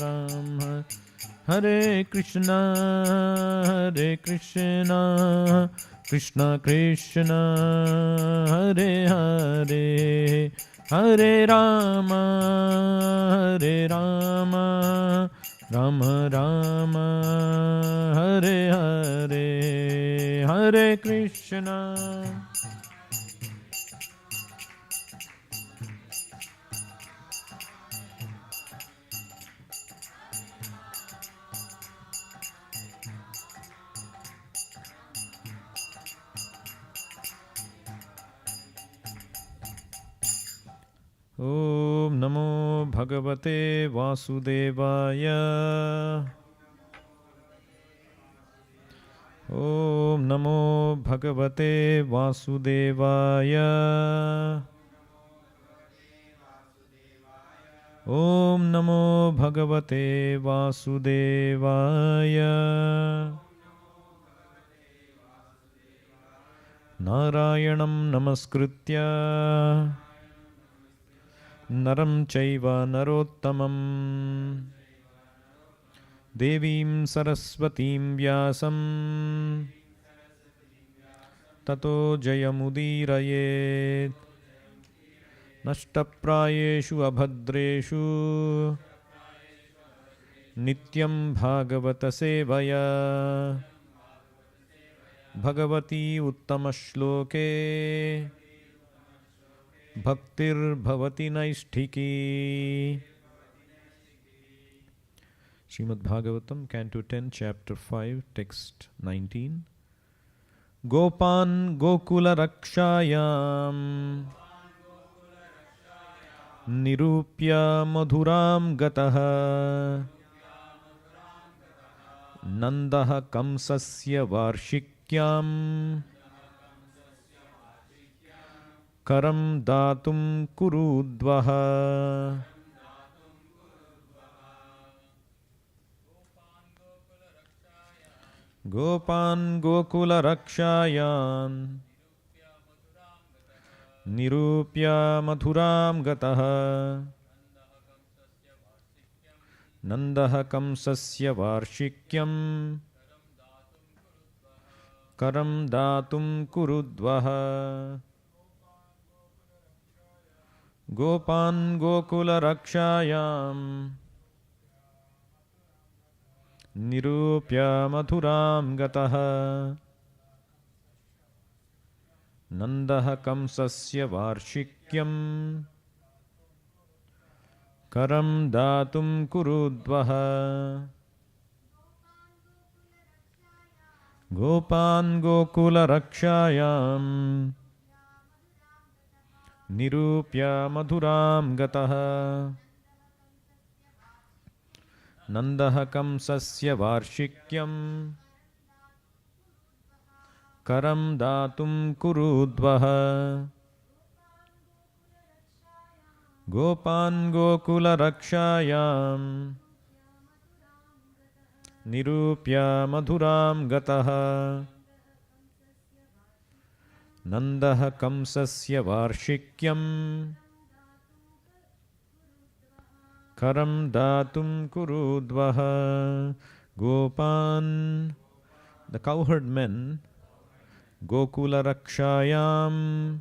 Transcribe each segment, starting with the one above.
Ram. Hare Krishna, Krishna Krishna, Hare Hare, Hare Rama, Rama Rama, Hare Hare, Hare Krishna. Om Namo Bhagavate Vasudevaya. Om Namo Bhagavate Vasudevaya. Om Namo Bhagavate Vasudevaya. Narayanam Namaskritya Naram Chaiva Narottamam Devim Saraswatim Vyasam Tato Jayamudiraye Nashtaprayeshu Abhadreshu Nityam Bhagavata Sevaya Bhagavati Uttamashloke Bhaktir Bhavati Naisthiki. Srimad Bhagavatam, Canto 10, Chapter 5, Text 19. Gopan Gokula Rakshayam Nirupya Madhuram Gataha Nandaha Kamsasya Varshikyam Karam datum kurudvaha. Gopan Gokula Rakshayan Nirupya Madhuram Gataha Nandaha Kamsasya Varshikyam Karam datum kurudvaha. Gopan Gokula Rakshayam Nirupya Madhuram Gataha Nandaha Kamsasya Varshikyam Karam datum kurudvaha. Gopan Gokula Rakshayam Nirupya Madhuram Gataha Nandaha Kamsasya Varshikyam Karam datum kurudvaha. Gopan Gokula Rakshayam Nirupya Madhuram Gataha Nandaha Kamsasya Varshikyam Karam datum kurudvaha. Gopan, the cowherd men, Gokula Rakshayam,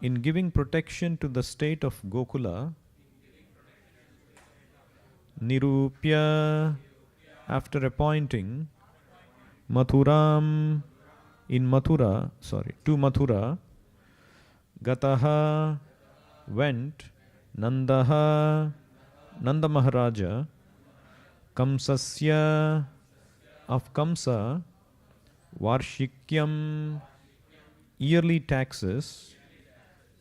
in giving protection to the state of Gokula, Nirupya, after appointing Mathuram, to Mathura, Gataha, went, Nanda Maharaja, Kamsasya, of Kamsa, Varshikyam, yearly taxes,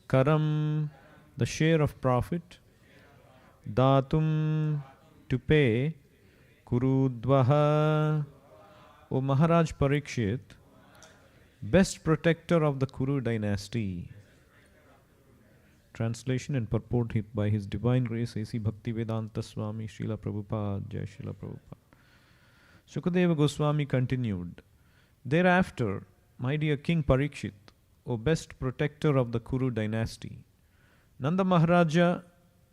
Karam, the share of profit, Datum, to pay, Kurudvaha, O Maharaj Parikshit, best protector of the Kuru dynasty. Translation and purport by His Divine Grace A.C. Bhaktivedanta Swami Srila Prabhupada, Jai Srila Prabhupada. Sukadeva Goswami continued, thereafter, my dear King Parikshit, O best protector of the Kuru dynasty, Nanda Maharaja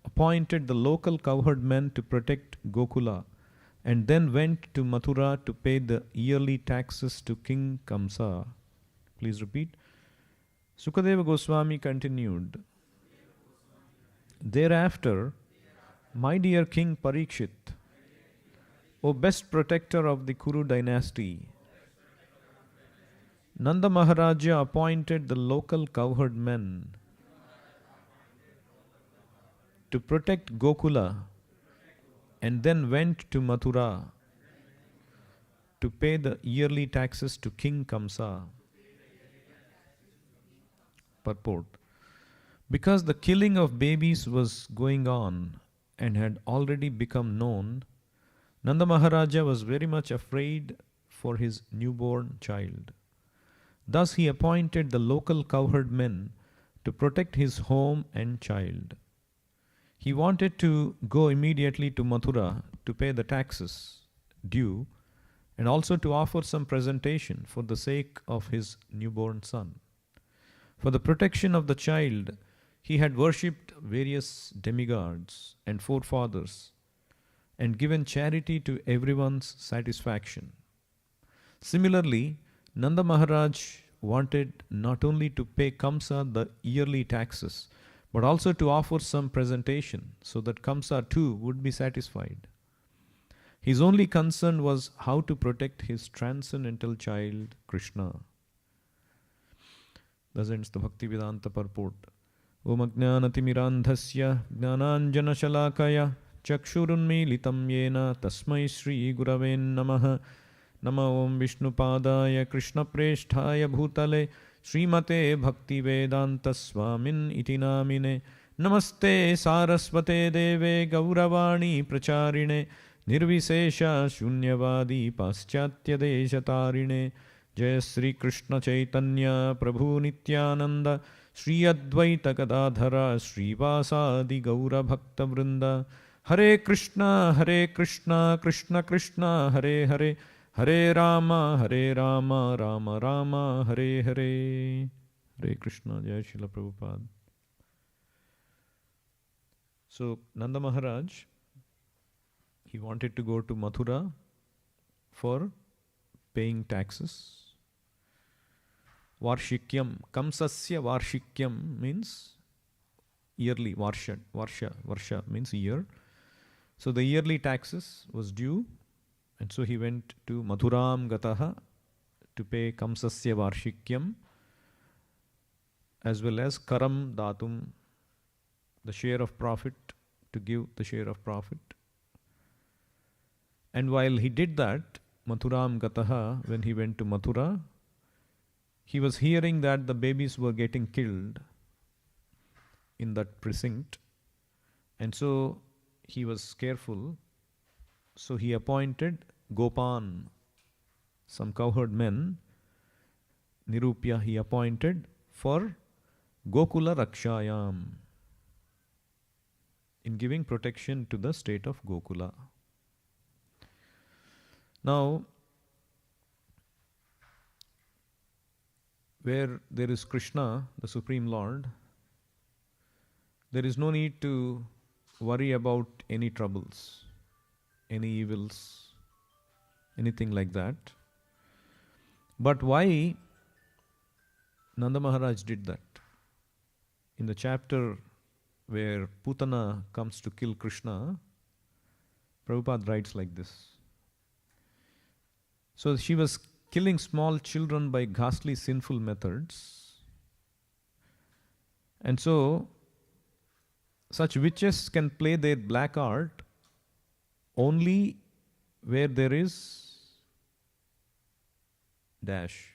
appointed the local cowherd men to protect Gokula and then went to Mathura to pay the yearly taxes to King Kamsa. Please repeat. Sukadeva Goswami continued. Thereafter, my dear King Parikshit, O best protector of the Kuru dynasty, Nanda Maharaja appointed the local cowherd men to protect Gokula and then went to Mathura to pay the yearly taxes to King Kamsa. Purport. Because the killing of babies was going on and had already become known, Nanda Maharaja was very much afraid for his newborn child. Thus he appointed the local cowherd men to protect his home and child. He wanted to go immediately to Mathura to pay the taxes due and also to offer some presentation for the sake of his newborn son. For the protection of the child, he had worshipped various demigods and forefathers and given charity to everyone's satisfaction. Similarly, Nanda Maharaj wanted not only to pay Kamsa the yearly taxes, but also to offer some presentation so that Kamsa too would be satisfied. His only concern was how to protect his transcendental child, Krishna. Thus ends the Bhaktivedanta purport. Om Ajnanatimirandhasya Jnananjanashalakaya Chakshurunmilitam Yena Tasmai Shri Gurave Namaha Nama Om Vishnupadaya Krishna Presthaya Bhutale Srimate Bhaktivedanta Swamin Iti Namine Namaste Saraswate Deve Gauravani Pracharine Nirvisesha Shunyavadi Paschatya Deshatarine Jai Sri Krishna Chaitanya Prabhu Nityananda Sri Advaita Gadadhara Sri Vasadi Gaura Bhakta Vrinda Hare Krishna Krishna Krishna Hare Hare Hare Rama Rama Rama Hare Hare. Hare Krishna. Jai Srila Prabhupada. So Nanda Maharaj, he wanted to go to Mathura for paying taxes. Varshikyam, Kamsasya Varshikyam means yearly, Varsha means year. So the yearly taxes was due, and so he went to Madhuram Gataha to pay Kamsasya Varshikyam as well as Karam Datum, the share of profit, to give the share of profit. And while he did that, Mathuram Gataha, when he went to Mathura, he was hearing that the babies were getting killed in that precinct, and so he was careful. So he appointed Gopan, some cowherd men, Nirupya he appointed for Gokula Rakshayam, in giving protection to the state of Gokula. Now, where there is Krishna, the Supreme Lord, there is no need to worry about any troubles, any evils, anything like that. But why Nanda Maharaj did that? In the chapter where Putana comes to kill Krishna, Prabhupada writes like this. So she was killing small children by ghastly sinful methods. And so, such witches can play their black art only where there is dash.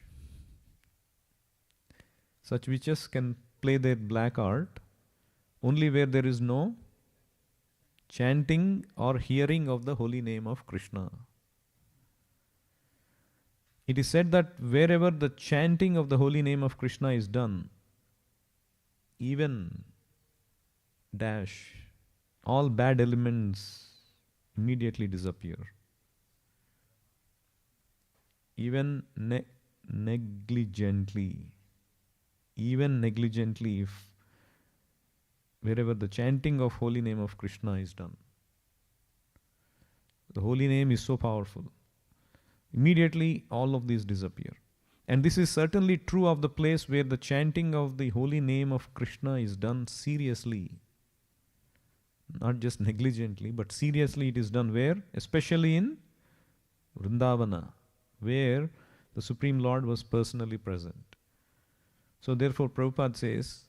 Such witches can play their black art only where there is no chanting or hearing of the holy name of Krishna. It is said that wherever the chanting of the holy name of Krishna is done, even dash, all bad elements immediately disappear. Even negligently, if wherever the chanting of holy name of Krishna is done. The holy name is so powerful. Immediately all of these disappear. And this is certainly true of the place where the chanting of the holy name of Krishna is done seriously. Not just negligently, but seriously it is done where? Especially in Vrindavana, where the Supreme Lord was personally present. So therefore Prabhupada says,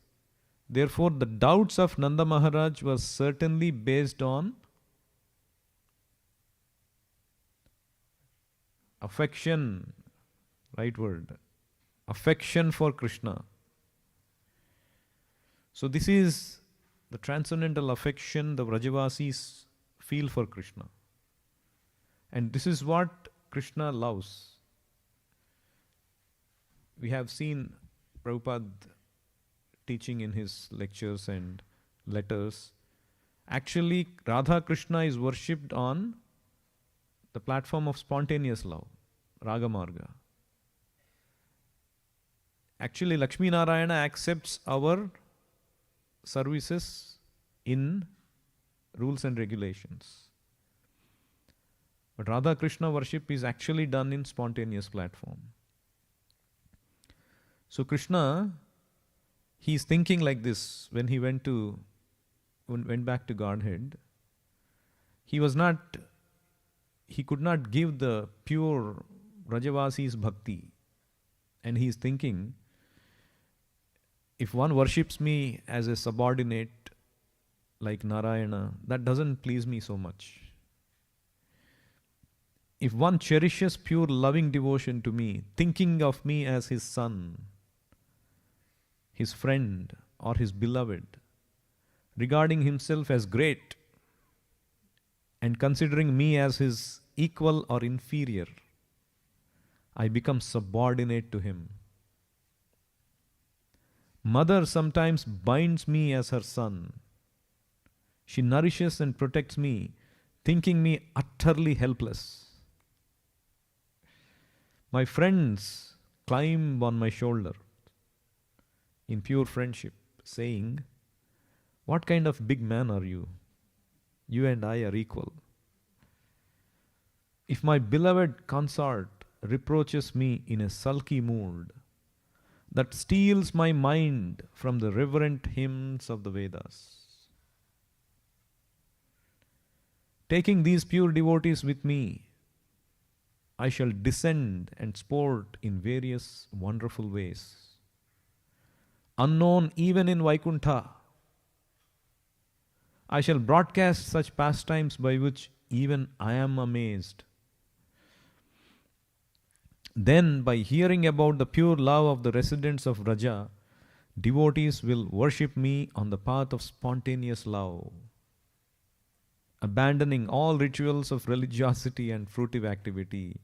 therefore the doubts of Nanda Maharaj was certainly based on affection, right word, affection for Krishna. So this is the transcendental affection the Vrajavasis feel for Krishna. And this is what Krishna loves. We have seen Prabhupada teaching in his lectures and letters. Actually, Radha Krishna is worshipped on the platform of spontaneous love, Raga Marga. Actually, Lakshmi Narayana accepts our services in rules and regulations. But Radha Krishna worship is actually done in spontaneous platform. So Krishna, he is thinking like this when he went back to Godhead. He could not give the pure Vrajavasis bhakti. And he is thinking, if one worships me as a subordinate like Narayana, that doesn't please me so much. If one cherishes pure loving devotion to me, thinking of me as his son, his friend, or his beloved, regarding himself as great, and considering me as his equal or inferior, I become subordinate to him. Mother sometimes binds me as her son. She nourishes and protects me, thinking me utterly helpless. My friends climb on my shoulder in pure friendship, saying, "What kind of big man are you? You and I are equal." If my beloved consort reproaches me in a sulky mood that steals my mind from the reverent hymns of the Vedas, taking these pure devotees with me, I shall descend and sport in various wonderful ways, unknown even in Vaikuntha. I shall broadcast such pastimes by which even I am amazed. Then, by hearing about the pure love of the residents of Vraja, devotees will worship me on the path of spontaneous love, abandoning all rituals of religiosity and fruitive activity.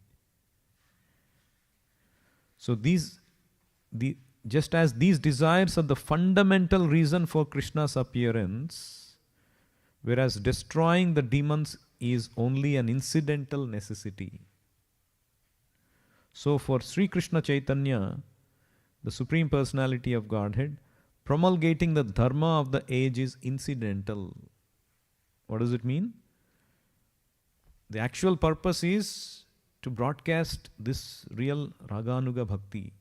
So just as these desires are the fundamental reason for Krishna's appearance, whereas destroying the demons is only an incidental necessity. So for Sri Krishna Chaitanya, the Supreme Personality of Godhead, promulgating the dharma of the age is incidental. What does it mean? The actual purpose is to broadcast this real Raganuga Bhakti,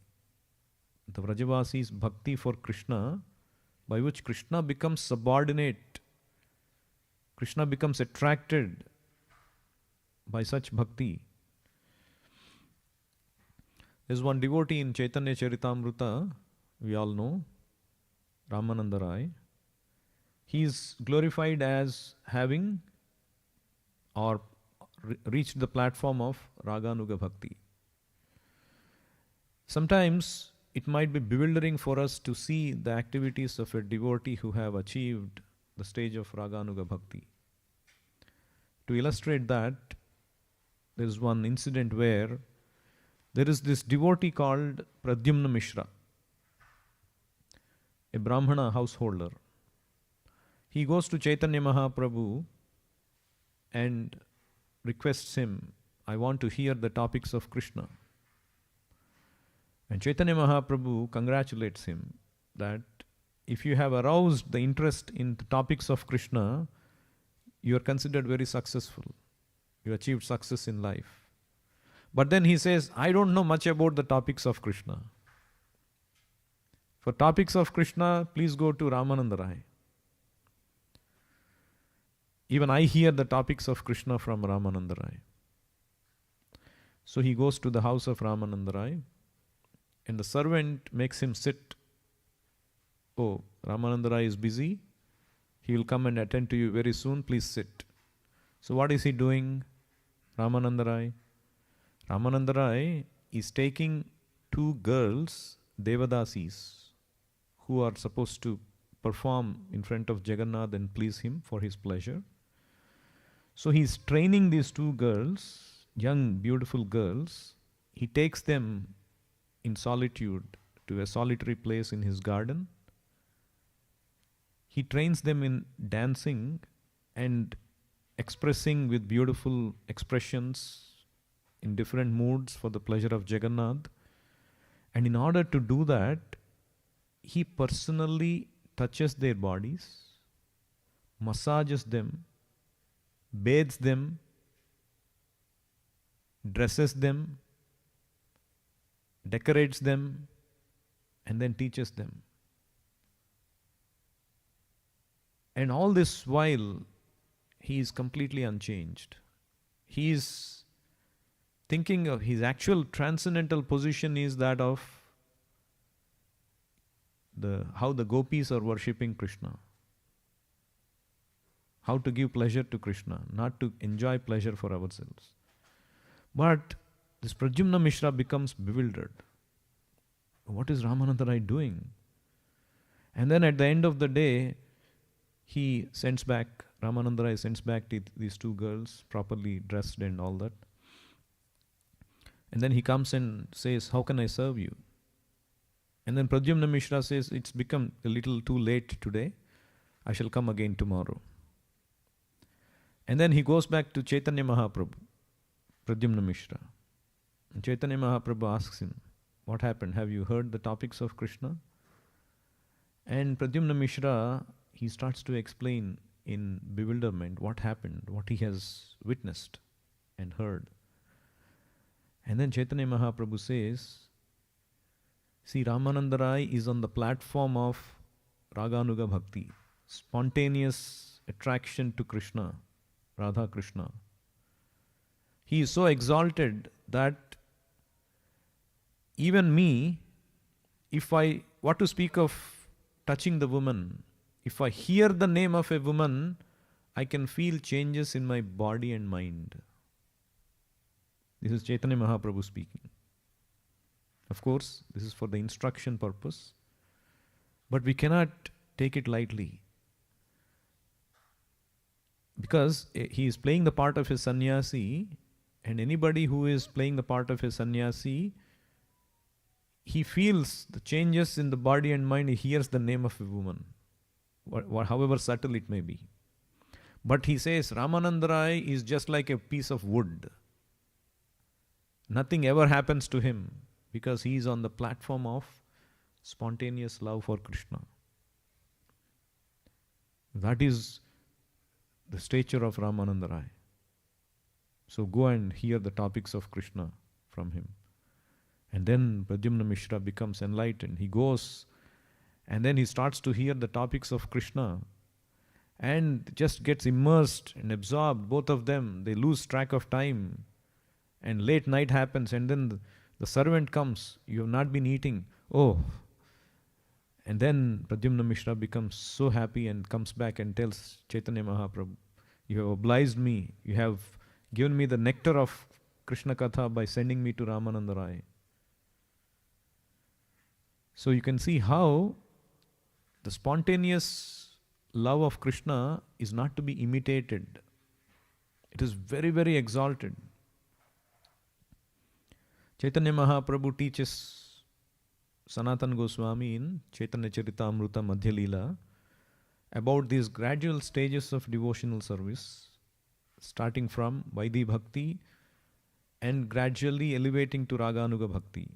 the Vrajavasis Bhakti for Krishna, by which Krishna becomes subordinate. Krishna becomes attracted by such bhakti. There's one devotee in Chaitanya Charitamrita, we all know, Ramananda Rai. He is glorified as having or reached the platform of Raganuga Bhakti. Sometimes it might be bewildering for us to see the activities of a devotee who have achieved the stage of Raganuga Bhakti. To illustrate that, there is one incident where there is this devotee called Pradyumna Mishra, a Brahmana householder. He goes to Chaitanya Mahaprabhu and requests him, "I want to hear the topics of Krishna." And Chaitanya Mahaprabhu congratulates him that if you have aroused the interest in the topics of Krishna, you are considered very successful. You achieved success in life. But then he says, I don't know much about the topics of Krishna. For topics of Krishna, please go to Ramananda Rai. Even I hear the topics of Krishna from Ramananda Rai. So he goes to the house of Ramananda Rai, and the servant makes him sit. Oh, Ramananda Rai is busy. He will come and attend to you very soon. Please sit. So what is he doing? Ramananda Rai. Ramananda Rai is taking two girls, Devadasis, who are supposed to perform in front of Jagannath and please him for his pleasure. So he's training these two girls, young, beautiful girls. He takes them in solitude to a solitary place in his garden. He trains them in dancing and expressing with beautiful expressions in different moods for the pleasure of Jagannath. And in order to do that, he personally touches their bodies, massages them, bathes them, dresses them, decorates them, and then teaches them. And all this while, he is completely unchanged. He is thinking of his actual transcendental position is that of how the gopis are worshipping Krishna. How to give pleasure to Krishna, not to enjoy pleasure for ourselves. But this Pradyumna Mishra becomes bewildered. What is Ramananda Rai doing? And then at the end of the day, he sends back, Ramananda Rai sends back these two girls, properly dressed and all that. And then he comes and says, how can I serve you? And then Pradyumna Mishra says, it's become a little too late today. I shall come again tomorrow. And then he goes back to Chaitanya Mahaprabhu, Pradyumna Mishra. And Chaitanya Mahaprabhu asks him, what happened? Have you heard the topics of Krishna? And Pradyumna Mishra, he starts to explain in bewilderment what happened, what he has witnessed and heard. And then Chaitanya Mahaprabhu says, see, Ramananda Rai is on the platform of Raganuga Bhakti, spontaneous attraction to Krishna, Radha Krishna. He is so exalted that even me, if I, what to speak of touching the woman, if I hear the name of a woman, I can feel changes in my body and mind. This is Chaitanya Mahaprabhu speaking. Of course, this is for the instruction purpose, but we cannot take it lightly. Because he is playing the part of a sannyasi, and anybody who is playing the part of a sannyasi, he feels the changes in the body and mind, he hears the name of a woman, however subtle it may be. But he says, Ramananda Rai is just like a piece of wood. Nothing ever happens to him because he is on the platform of spontaneous love for Krishna. That is the stature of Ramananda Rai. So go and hear the topics of Krishna from him. And then Pradyumna Mishra becomes enlightened. He goes and then he starts to hear the topics of Krishna and just gets immersed and absorbed. Both of them, they lose track of time. And late night happens and then the servant comes. You have not been eating. Oh. And then Pradyumna Mishra becomes so happy and comes back and tells Chaitanya Mahaprabhu, you have obliged me. You have given me the nectar of Krishna Katha by sending me to Ramananda Rai. So you can see how the spontaneous love of Krishna is not to be imitated. It is very, very exalted. Chaitanya Mahaprabhu teaches Sanatana Goswami in Chaitanya Charitamrita Madhya Leela about these gradual stages of devotional service, starting from Vaidhi Bhakti and gradually elevating to Raganuga Bhakti.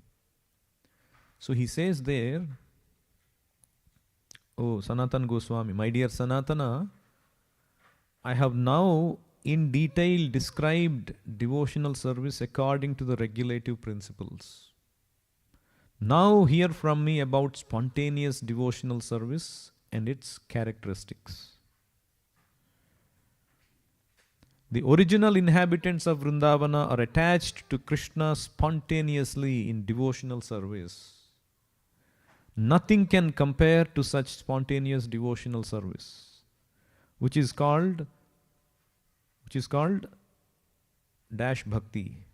So he says there, Oh, Sanatan Goswami, my dear Sanatana, I have now in detail described devotional service according to the regulative principles. Now hear from me about spontaneous devotional service and its characteristics. The original inhabitants of Vrindavana are attached to Krishna spontaneously in devotional service. Nothing can compare to such spontaneous devotional service, which is called dash bhakti.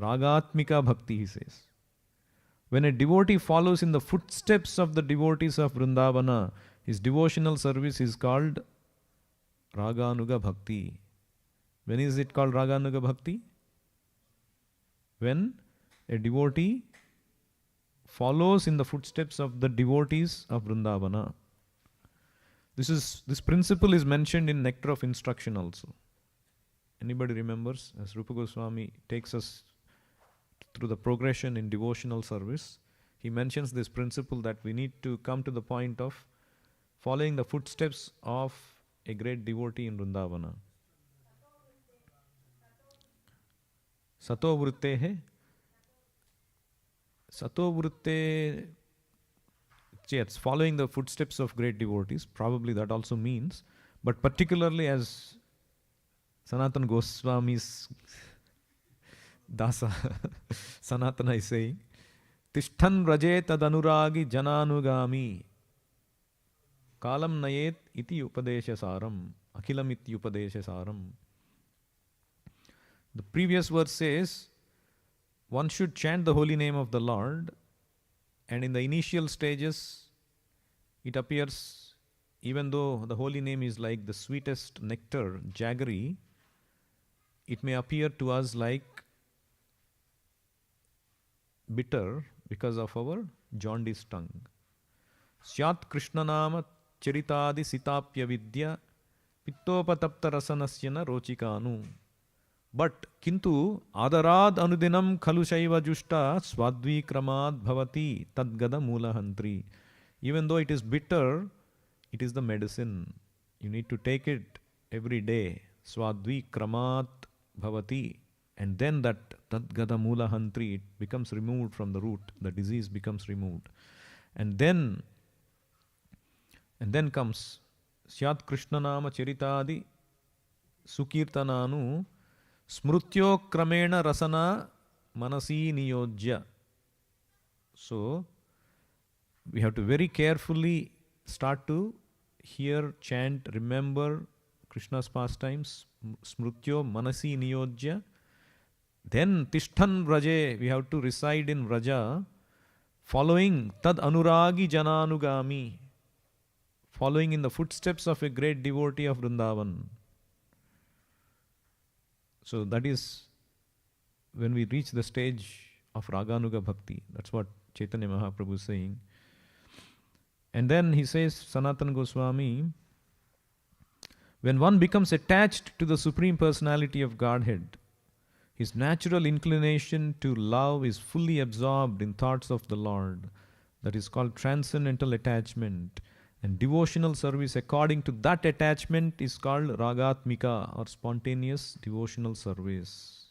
Ragatmika bhakti, he says. When a devotee follows in the footsteps of the devotees of Vrindavana, his devotional service is called Raganuga Bhakti. When is it called Raganuga Bhakti? When a devotee follows in the footsteps of the devotees of Vrindavana. This principle is mentioned in Nectar of Instruction also. Anybody remembers? As Rupa Goswami takes us through the progression in devotional service, he mentions this principle that we need to come to the point of following the footsteps of a great devotee in Vrindavana. Sato vrittehe. Sato vritte, yes, following the footsteps of great devotees, probably that also means, but particularly as Sanatan Goswami's Dasa Sanatana is saying, Tishthan Raje Tadanuragi Jananugami Kalam Nayet iti Upadesha Saram Akhilam iti Upadesha Saram. The previous verse says one should chant the holy name of the Lord, and in the initial stages it appears, even though the holy name is like the sweetest nectar, jaggery, it may appear to us like bitter because of our jaundiced tongue. Syat Krishna Nama Charitadi Sitapya Vidya Pittopatapta Rasanasyana Rochikanu. But kintu adarad anudinam khalu shaiva jushta swadvi kramad bhavati tadgada mulahantri. Even though it is bitter, it is the medicine. You need to take it every day. Swadvi kramat bhavati. And then that tadgada mulahantri, it becomes removed from the root. The disease becomes removed. And then comes Syat Krishna Nama Charitadi Sukirtananu Smrutyo Kramena Rasana Manasi Niyojya. So, we have to very carefully start to hear, chant, remember Krishna's pastimes, Smrutyo Manasi Niyojya. Then Tishthan Vraje, we have to reside in Vraja, following Tad Anuragi Jananugami, following in the footsteps of a great devotee of Vrindavan. So that is when we reach the stage of Raganuga Bhakti. That's what Chaitanya Mahaprabhu is saying. And then he says, Sanatana Goswami, when one becomes attached to the Supreme Personality of Godhead, his natural inclination to love is fully absorbed in thoughts of the Lord. That is called transcendental attachment. And devotional service according to that attachment is called Ragatmika, or spontaneous devotional service.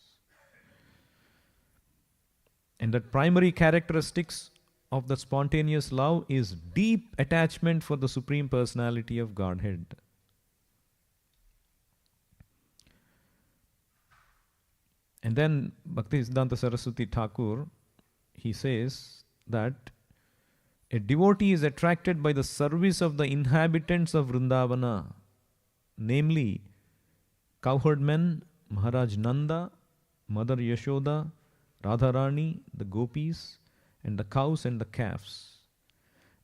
And that primary characteristics of the spontaneous love is deep attachment for the Supreme Personality of Godhead. And then Bhaktisiddhanta Saraswati Thakur, he says that a devotee is attracted by the service of the inhabitants of Vrindavana, namely cowherdmen, Maharaj Nanda, Mother Yashoda, Radharani, the gopis, and the cows and the calves.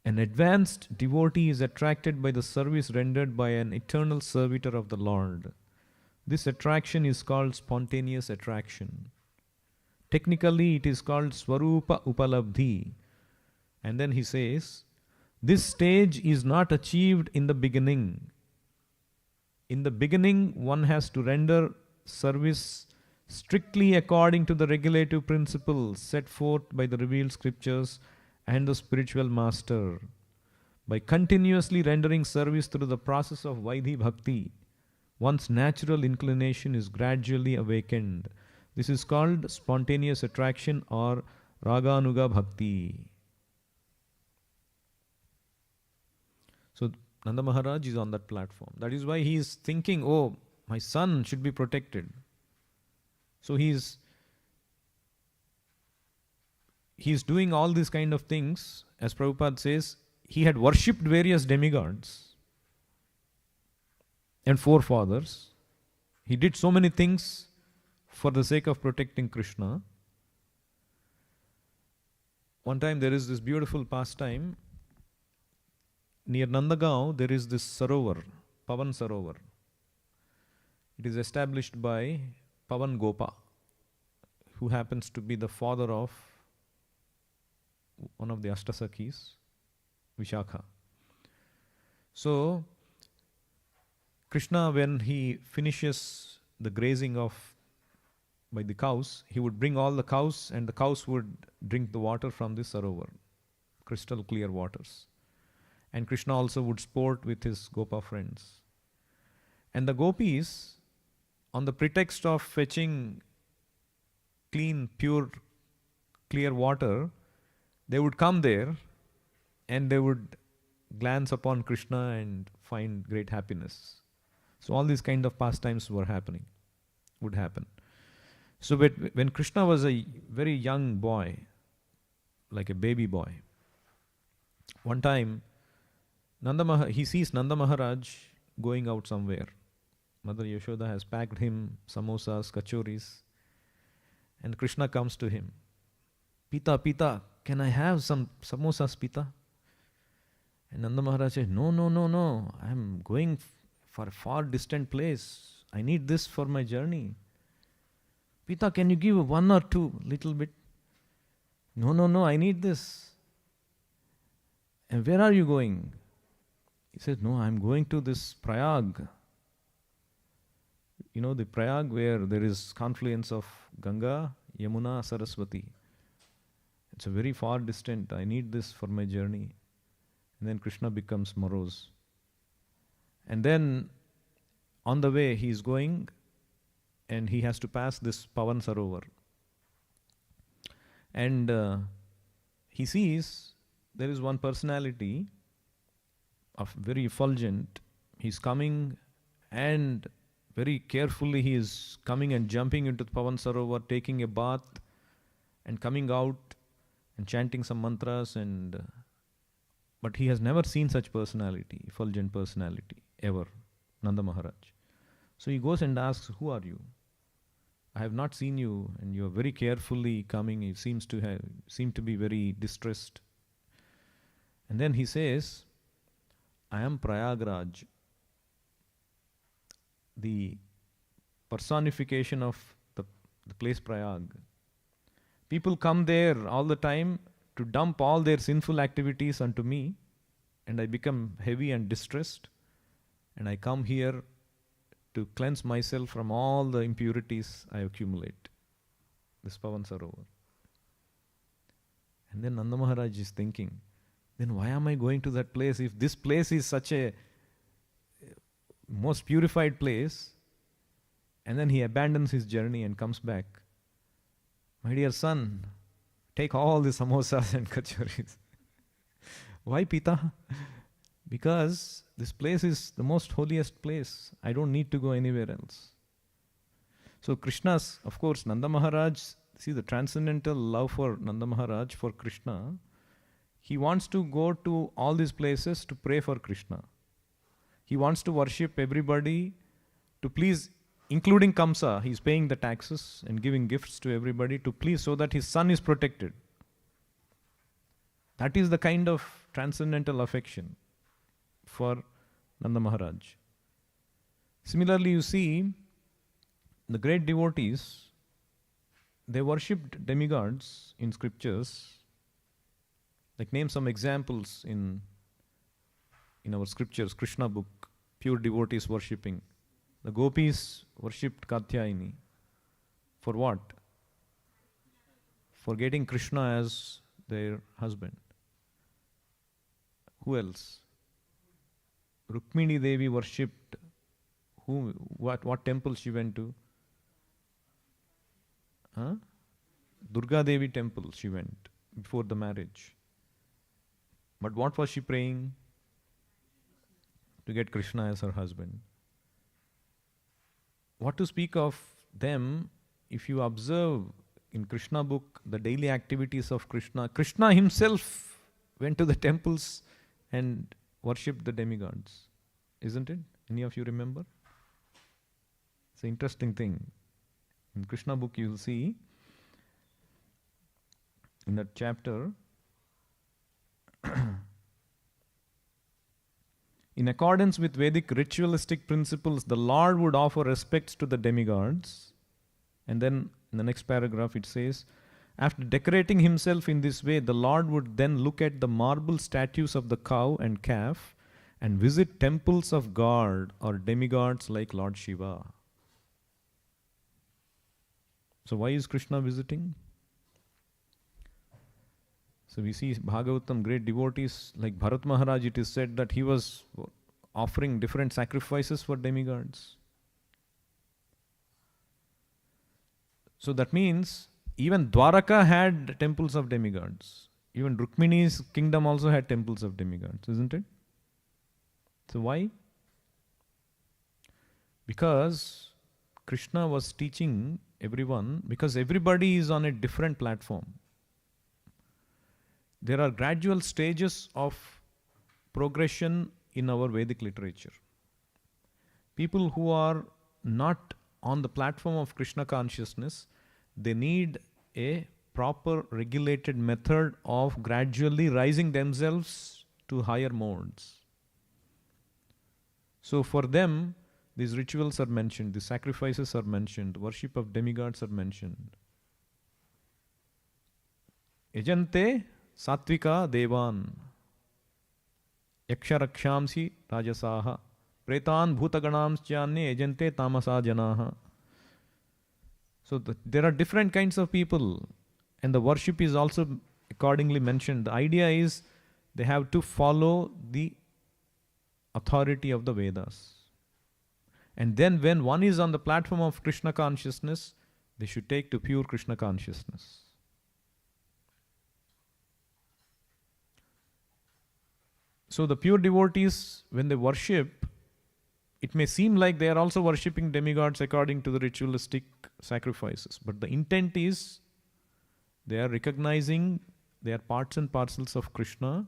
An advanced devotee is attracted by the service rendered by an eternal servitor of the Lord. This attraction is called spontaneous attraction. Technically, it is called Swarupa Upalabdhi. And then he says, this stage is not achieved in the beginning. In the beginning, one has to render service strictly according to the regulative principles set forth by the revealed scriptures and the spiritual master. By continuously rendering service through the process of Vaidhi Bhakti, one's natural inclination is gradually awakened. This is called spontaneous attraction or Raganuga Bhakti. So Nanda Maharaj is on that platform. That is why he is thinking, oh, my son should be protected. So he's doing all these kind of things. As Prabhupada says, he had worshipped various demigods and forefathers. He did so many things for the sake of protecting Krishna. One time there is this beautiful pastime. Near Nandagaon, there is this Sarovar, Pavan Sarovar. It is established by Pavan Gopa, who happens to be the father of one of the Ashtasakis, Vishakha. So, Krishna, when he finishes the grazing by the cows, he would bring all the cows and the cows would drink the water from this Sarovar, crystal clear waters. And Krishna also would sport with his Gopa friends. And the gopis, on the pretext of fetching clean, pure, clear water, they would come there and they would glance upon Krishna and find great happiness. So all these kind of pastimes would happen. So when Krishna was a very young boy, like a baby boy, one time he sees Nanda Maharaj going out somewhere. Mother Yashoda has packed him samosas, kachoris, and Krishna comes to him. Pita, can I have some samosas, Pita? And Nanda Maharaj says, no, I'm going for a far distant place. I need this for my journey. Pita, can you give one or two, little bit? No, I need this. And where are you going? He says, no, I'm going to this Prayag. You know, the Prayag where there is confluence of Ganga, Yamuna, Saraswati. It's a very far distant. I need this for my journey. And then Krishna becomes morose. And then on the way he is going and he has to pass this Pavan Sarovar. And he sees there is one personality of very effulgent. He's coming and very carefully he is coming and jumping into the Pavan Sarovar, taking a bath and coming out and chanting some mantras, but he has never seen such personality, effulgent personality, ever, Nanda Maharaj. So he goes and asks, who are you? I have not seen you and you are very carefully coming. You seem to be very distressed. And then he says, I am Prayagraj, the personification of the place Prayag. People come there all the time to dump all their sinful activities onto me, and I become heavy and distressed, and I come here to cleanse myself from all the impurities I accumulate. This Pavan Sarovar. And then Nanda Maharaj is thinking, then why am I going to that place? If this place is such a most purified place, and then he abandons his journey and comes back. My dear son, take all the samosas and kachoris. Why, Pita? Because this place is the most holiest place. I don't need to go anywhere else. So Krishna's, of course, Nanda Maharaj, see the transcendental love for Nanda Maharaj, for Krishna, he wants to go to all these places to pray for Krishna. He wants to worship everybody to please, including Kamsa. He's paying the taxes and giving gifts to everybody to please so that his son is protected. That is the kind of transcendental affection for Nanda Maharaj. Similarly, you see, the great devotees, they worshipped demigods in scriptures. Like name some examples in our scriptures, Krishna book, pure devotees worshipping. The gopis worshipped Katyayani. For what? For getting Krishna as their husband. Who else? Rukmini Devi worshipped who? What temple she went to? Huh? Durga Devi temple she went before the marriage. But what was she praying? To get Krishna as her husband. What to speak of them if you observe in Krishna book the daily activities of Krishna? Krishna himself went to the temples and worshipped the demigods. Isn't it? Any of you remember? It's an interesting thing. In Krishna book you will see in that chapter, in accordance with Vedic ritualistic principles, the Lord would offer respects to the demigods. And then in the next paragraph it says, after decorating himself in this way, the Lord would then look at the marble statues of the cow and calf and visit temples of God or demigods like Lord Shiva. So why is Krishna visiting? So we see Bhagavatam, great devotees like Bharat Maharaj, it is said that he was offering different sacrifices for demigods. So that means even Dwaraka had temples of demigods. Even Rukmini's kingdom also had temples of demigods, isn't it? So why? Because Krishna was teaching everyone, because everybody is on a different platform. There are gradual stages of progression in our Vedic literature. People who are not on the platform of Krishna consciousness, they need a proper regulated method of gradually rising themselves to higher modes. So for them, these rituals are mentioned, the sacrifices are mentioned, worship of demigods are mentioned. Yajante Satvika Devan Yaksharakshamsi Rajasaha Pretan Bhutaganamschyanne Yajante Tamasa Janaha. So there are different kinds of people, and the worship is also accordingly mentioned. The idea is they have to follow the authority of the Vedas. And then when one is on the platform of Krishna consciousness, they should take to pure Krishna consciousness. So the pure devotees, when they worship, it may seem like they are also worshipping demigods according to the ritualistic sacrifices. But the intent is they are recognizing they are parts and parcels of Krishna,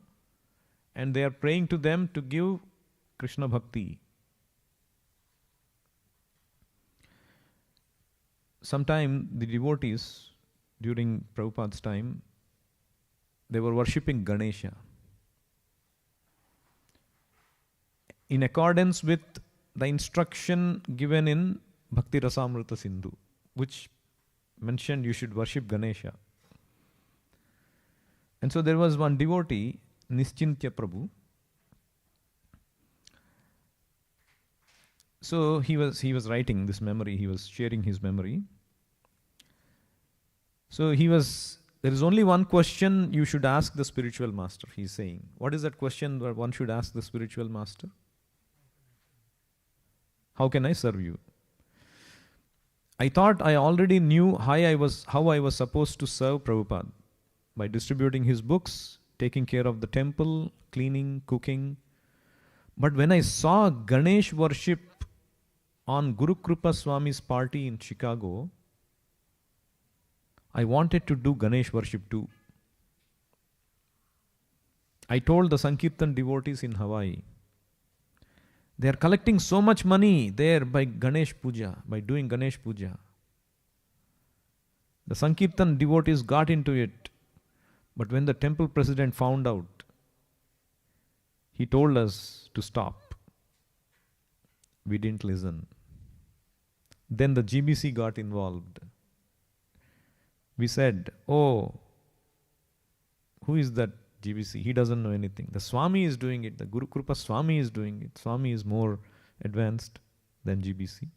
and they are praying to them to give Krishna bhakti. Sometime the devotees during Prabhupada's time, they were worshipping Ganesha in accordance with the instruction given in Bhakti Rasamrita Sindhu, which mentioned you should worship Ganesha. And so there was one devotee, Nischintya Prabhu. So he was writing this memory, he was sharing his memory. So there is only one question you should ask the spiritual master, he's saying. What is that question that one should ask the spiritual master? How can I serve you? I thought I already knew how I was supposed to serve Prabhupada, by distributing his books, taking care of the temple, cleaning, cooking. But when I saw Ganesh worship on Guru Krupa Swami's party in Chicago, I wanted to do Ganesh worship too. I told the Sankirtan devotees in Hawaii, they are collecting so much money there by Ganesh Puja, by doing Ganesh Puja. The Sankirtan devotees got into it, but when the temple president found out, he told us to stop. We didn't listen. Then the GBC got involved. We said, oh, who is that GBC? He doesn't know anything. The Swami is doing it. The Guru Krupa Swami is doing it. Swami is more advanced than GBC.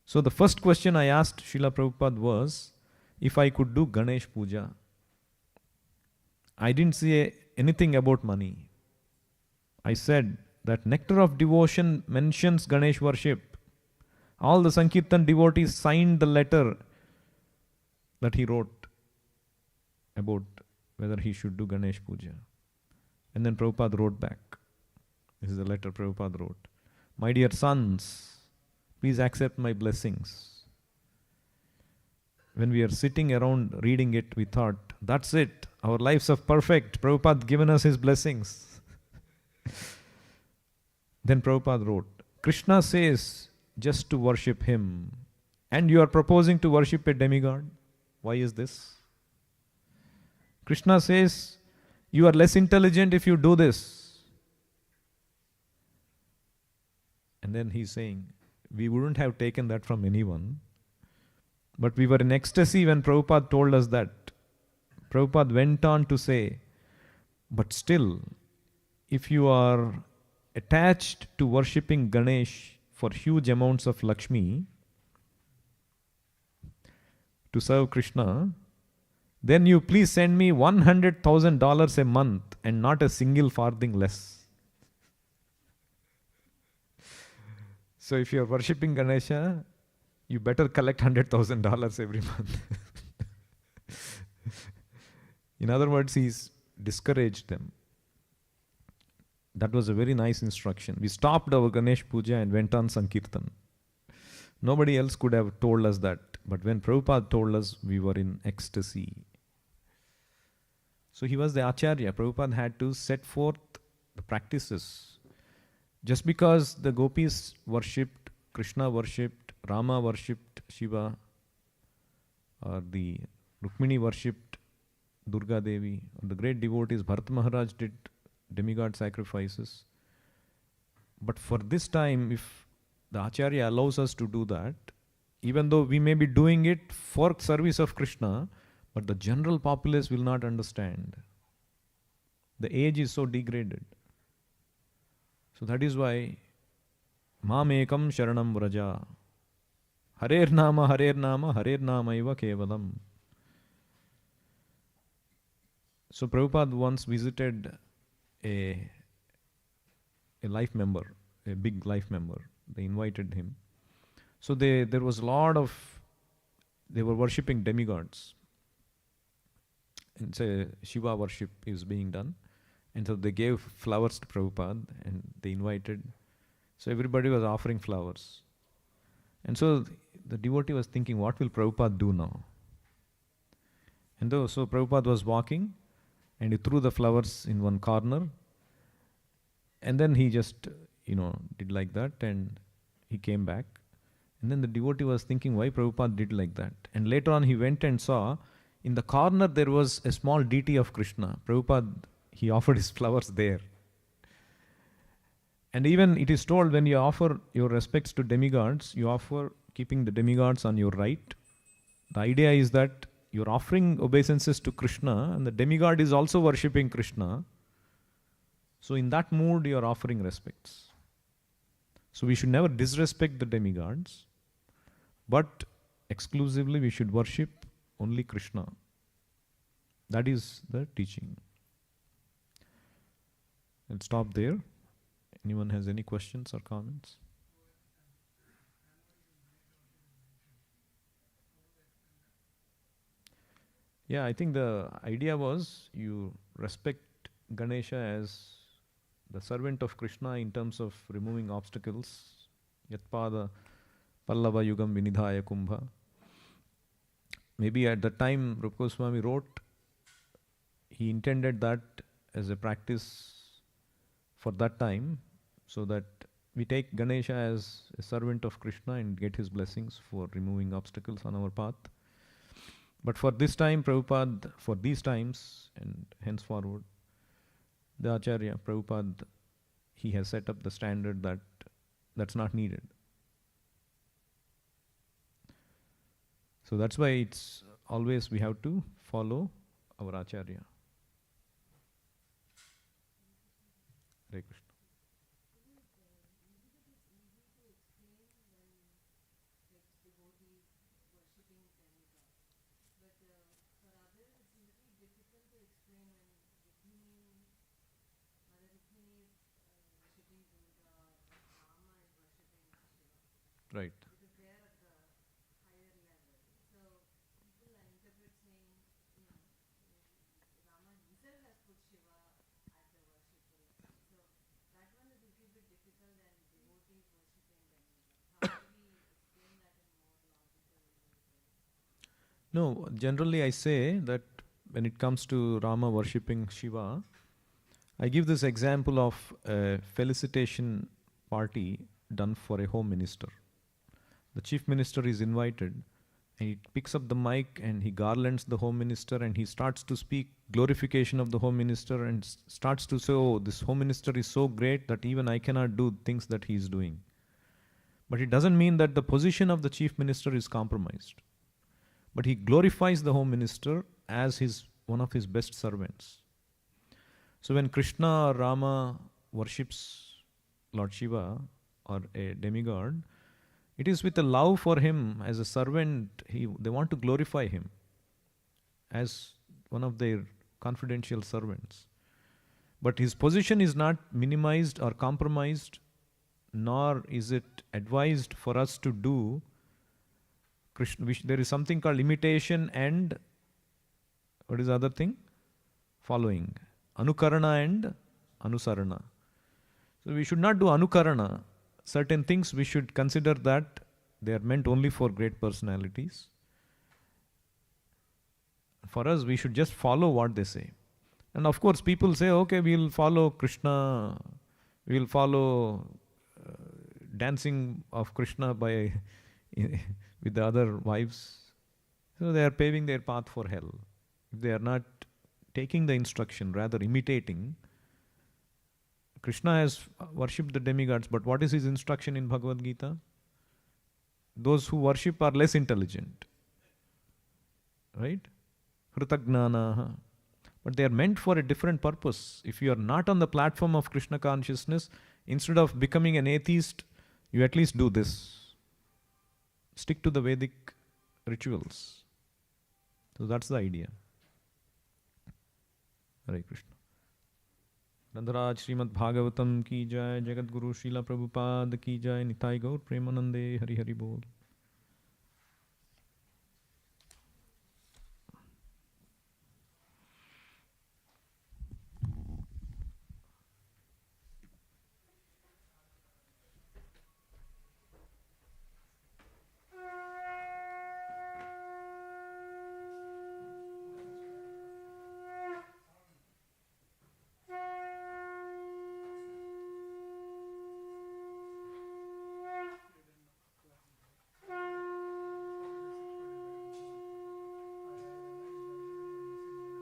So the first question I asked Srila Prabhupada was, if I could do Ganesh Puja. I didn't say anything about money. I said that Nectar of Devotion mentions Ganesh worship. All the Sankirtan devotees signed the letter that he wrote about whether he should do Ganesh Puja. And then Prabhupada wrote back. This is the letter Prabhupada wrote. My dear sons, please accept my blessings. When we are sitting around reading it, we thought, that's it. Our lives are perfect. Prabhupada given us his blessings. Then Prabhupada wrote, Krishna says just to worship him, and you are proposing to worship a demigod. Why is this? Krishna says, you are less intelligent if you do this. And then he's saying, we wouldn't have taken that from anyone. But we were in ecstasy when Prabhupada told us that. Prabhupada went on to say, but still, if you are attached to worshipping Ganesh for huge amounts of Lakshmi to serve Krishna, then you please send me $100,000 a month and not a single farthing less. So if you are worshipping Ganesha, you better collect $100,000 every month. In other words, he's discouraged them. That was a very nice instruction. We stopped our Ganesh Puja and went on Sankirtan. Nobody else could have told us that. But when Prabhupada told us, we were in ecstasy. So he was the Acharya. Prabhupada had to set forth the practices. Just because the gopis worshipped, Krishna worshipped, Rama worshipped Shiva, or the Rukmini worshipped Durga Devi, or the great devotees, Bharat Maharaj did demigod sacrifices. But for this time, if the Acharya allows us to do that, even though we may be doing it for service of Krishna, but the general populace will not understand. The age is so degraded. So that is why Mam ekam sharanam vraja. Harer nama, harer nama, harer nama iva kevalam. So Prabhupada once visited a life member, a big life member. They invited him. So there was a lot of, they were worshipping demigods. And say Shiva worship is being done. And so they gave flowers to Prabhupada and they invited. So everybody was offering flowers. And so the devotee was thinking, what will Prabhupada do now? And so Prabhupada was walking and he threw the flowers in one corner. And then he just, did like that and he came back. And then the devotee was thinking why Prabhupada did like that. And later on he went and saw in the corner there was a small deity of Krishna. Prabhupada, he offered his flowers there. And even it is told when you offer your respects to demigods, you offer keeping the demigods on your right. The idea is that you're offering obeisances to Krishna and the demigod is also worshipping Krishna. So in that mood you are offering respects. So we should never disrespect the demigods, but exclusively we should worship only Krishna. That is the teaching. I'll stop there. Anyone has any questions or comments? Yeah, I think the idea was you respect Ganesha as the servant of Krishna in terms of removing obstacles. Yatpada Pallava Yugam Vinidhaya Kumbha. Maybe at the time Rupa Goswami wrote, he intended that as a practice for that time, so that we take Ganesha as a servant of Krishna and get his blessings for removing obstacles on our path. But for this time, Prabhupada, for these times and henceforward, the Acharya, Prabhupada, he has set up the standard that that's not needed. So that's why it's always we have to follow our Acharya. Hare Krishna. Right. It is there at the higher level. So people interpret saying, you know, Rama himself has put Shiva at the worshipful level. So that one is a little bit difficult and devotees worshipping demigods. How do we explain that in more logical way? No, generally I say that when it comes to Rama worshipping Shiva, I give this example of a felicitation party done for a home minister. The chief minister is invited and he picks up the mic and he garlands the home minister and he starts to speak glorification of the home minister and starts to say, oh, this home minister is so great that even I cannot do things that he is doing. But it doesn't mean that the position of the chief minister is compromised. But he glorifies the home minister as one of his best servants. So when Krishna or Rama worships Lord Shiva or a demigod, it is with a love for him as a servant. They want to glorify him as one of their confidential servants. But his position is not minimized or compromised, nor is it advised for us to do Krishna. There is something called imitation and what is the other thing? Following. Anukarana and Anusarana. So we should not do Anukarana. Certain things we should consider that they are meant only for great personalities. For us, we should just follow what they say. And of course, people say, okay, we'll follow Krishna, we'll follow dancing of Krishna by with the other wives. So they are paving their path for hell. If they are not taking the instruction, rather imitating, Krishna has worshipped the demigods, but what is his instruction in Bhagavad Gita? Those who worship are less intelligent. Right? Kritagnanaha. But they are meant for a different purpose. If you are not on the platform of Krishna consciousness, instead of becoming an atheist, you at least do this. Stick to the Vedic rituals. So that's the idea. Hare Krishna. Nandharaj Srimad Bhagavatam ki jai, Jagat Guru Srila Prabhupada ki jai, Nitai Gaur Premanande, Hari Hari Bol.